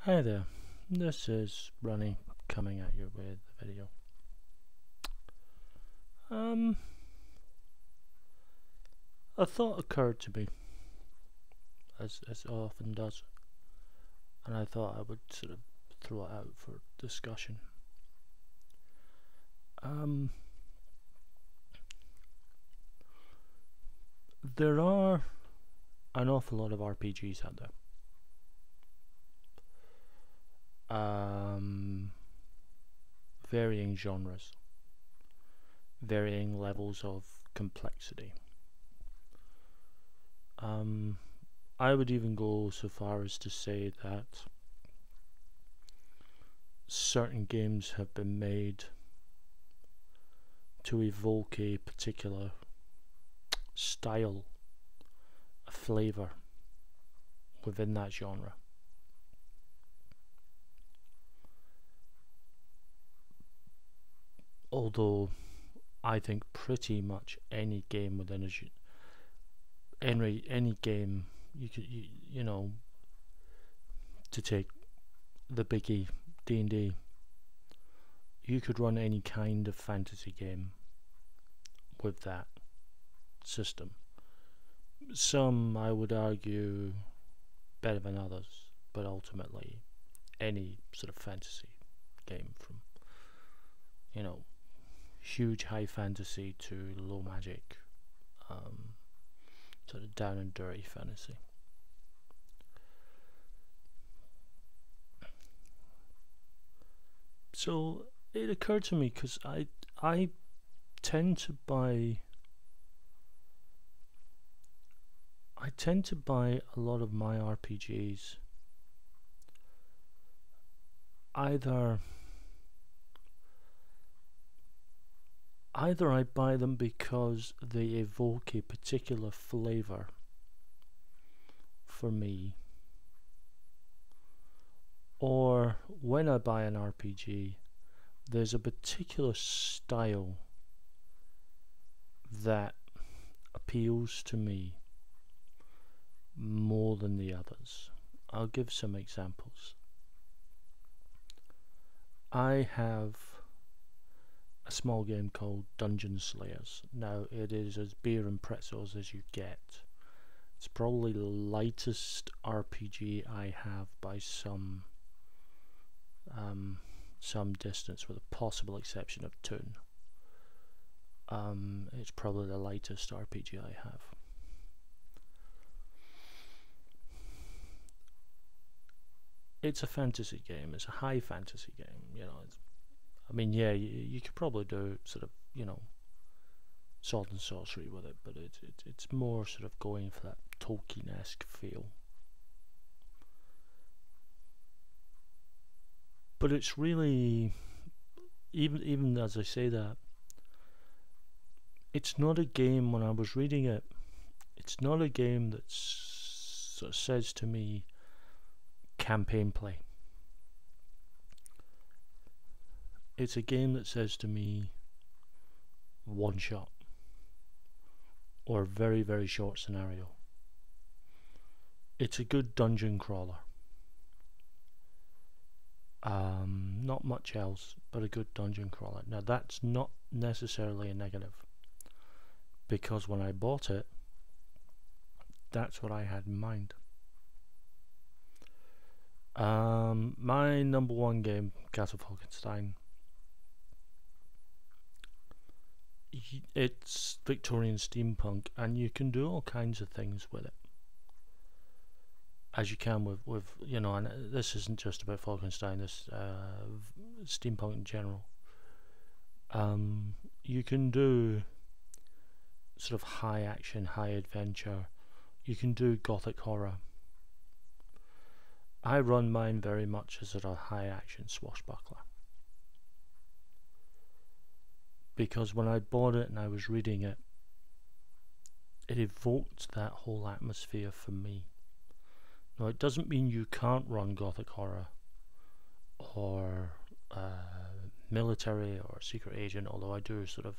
Hi there, this is Ronnie coming at you with the video. A thought occurred to me, as it often does, and I thought I would sort of throw it out for discussion. There are an awful lot of RPGs out there. Varying genres, varying levels of complexity. I would even go so far as to say that certain games have been made to evoke a particular style, a flavour within that genre. Although I think pretty much any game within any game you could you know, to take the biggie D&D, you could run any kind of fantasy game with that system. Some, I would argue, better than others, but ultimately any sort of fantasy game, from, you know, huge high fantasy to low magic, sort of down and dirty fantasy. So it occurred to me, because I tend to buy a lot of my RPGs either I buy them because they evoke a particular flavour for me, or when I buy an RPG, there's a particular style that appeals to me more than the others. I'll give some examples. I have a small game called Dungeon Slayers. Now, it is as beer and pretzels as you get. It's probably the lightest RPG I have by some distance, with a possible exception of Toon. It's probably the lightest RPG I have. It's a fantasy game. It's a high fantasy game. You know, I mean, yeah, you could probably do sort of, you know, sword and sorcery with it, but it's more sort of going for that Tolkien-esque feel. But it's really, even as I say that, it's not a game, when I was reading it, it's not a game that sort of says to me campaign play. It's a game that says to me one shot, or very, very short scenario. It's a good dungeon crawler. Not much else, but a good dungeon crawler. Now, that's not necessarily a negative, because when I bought it, that's what I had in mind. My number one game, Castle Falkenstein, it's Victorian steampunk, and you can do all kinds of things with it, as you can with you know, and this isn't just about Falkenstein, this steampunk in general. You can do sort of high action, high adventure. You can do gothic horror. I run mine very much as a high action swashbuckler, because when I bought it and I was reading it, it evoked that whole atmosphere for me. Now, it doesn't mean you can't run gothic horror or military or secret agent, although I do sort of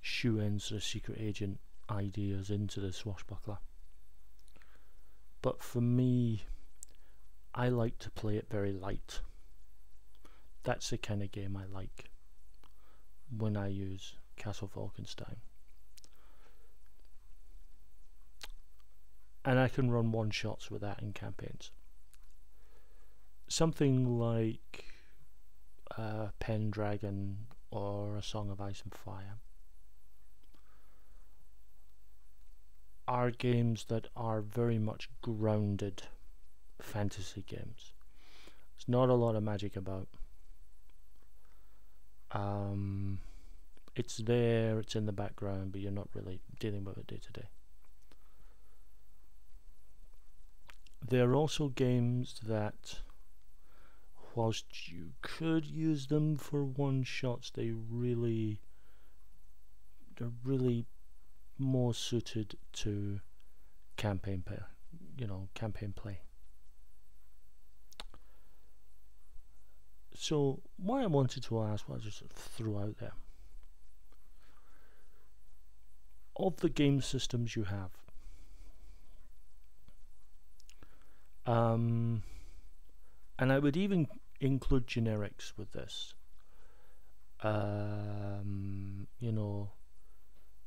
shoe in sort of secret agent ideas into the swashbuckler. But for me, I like to play it very light. That's the kind of game I like when I use Castle Falkenstein. And I can run one-shots with that in campaigns. Something like Pendragon or A Song of Ice and Fire are games that are very much grounded fantasy games. There's not a lot of magic about. It's there, it's in the background, but you're not really dealing with it day to day. There are also games that, whilst you could use them for one-shots, they're really more suited to campaign play. Campaign play. So what I wanted to ask, what I just threw out there, of the game systems you have, and I would even include generics with this,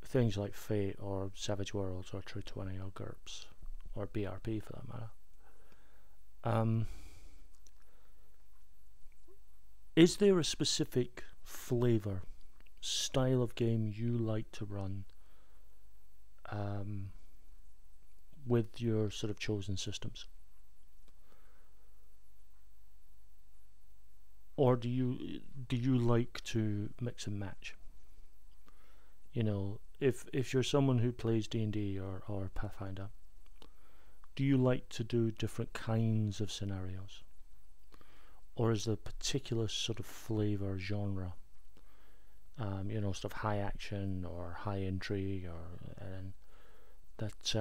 things like Fate or Savage Worlds or True 20 or GURPS or BRP for that matter. Is there a specific flavour, style of game you like to run with your sort of chosen systems? Or do you like to mix and match? If you're someone who plays D&D or Pathfinder, do you like to do different kinds of scenarios? Or is there a particular sort of flavour, genre, sort of high action or high intrigue, that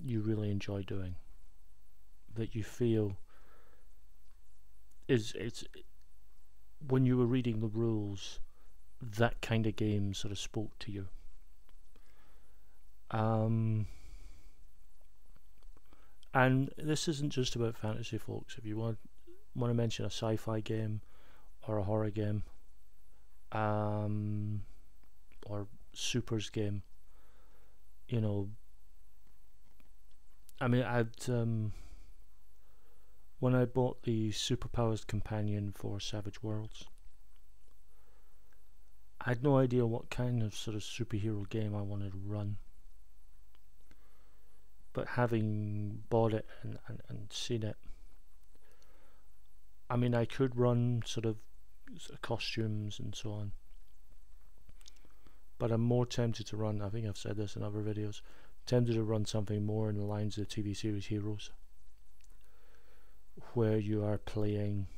you really enjoy doing, that you feel it's when you were reading the rules, that kind of game sort of spoke to you? And this isn't just about fantasy, folks. If you want to mention a sci-fi game or a horror game, or supers game, when I bought the Superpowers companion for Savage Worlds, I had no idea what kind of sort of superhero game I wanted to run. But having bought it and seen it, I could run sort of costumes and so on. But I'm more tempted to run, I think I've said this in other videos, tempted to run something more in the lines of the TV series Heroes, where you are playing,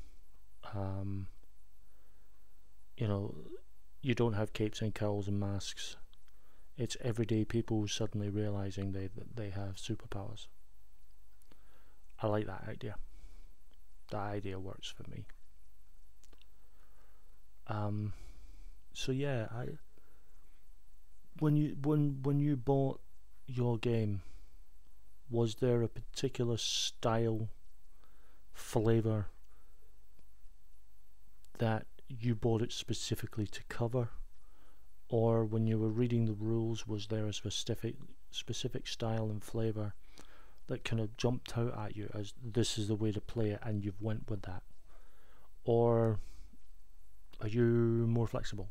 you don't have capes and cowls and masks. It's everyday people suddenly realizing that they have superpowers. I like that idea. That idea works for me. So yeah, when you bought your game, was there a particular style, flavour that you bought it specifically to cover? Or when you were reading the rules, was there a specific style and flavour that kind of jumped out at you as this is the way to play it and you've went with that? Or are you more flexible?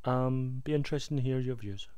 Be interested to hear your views.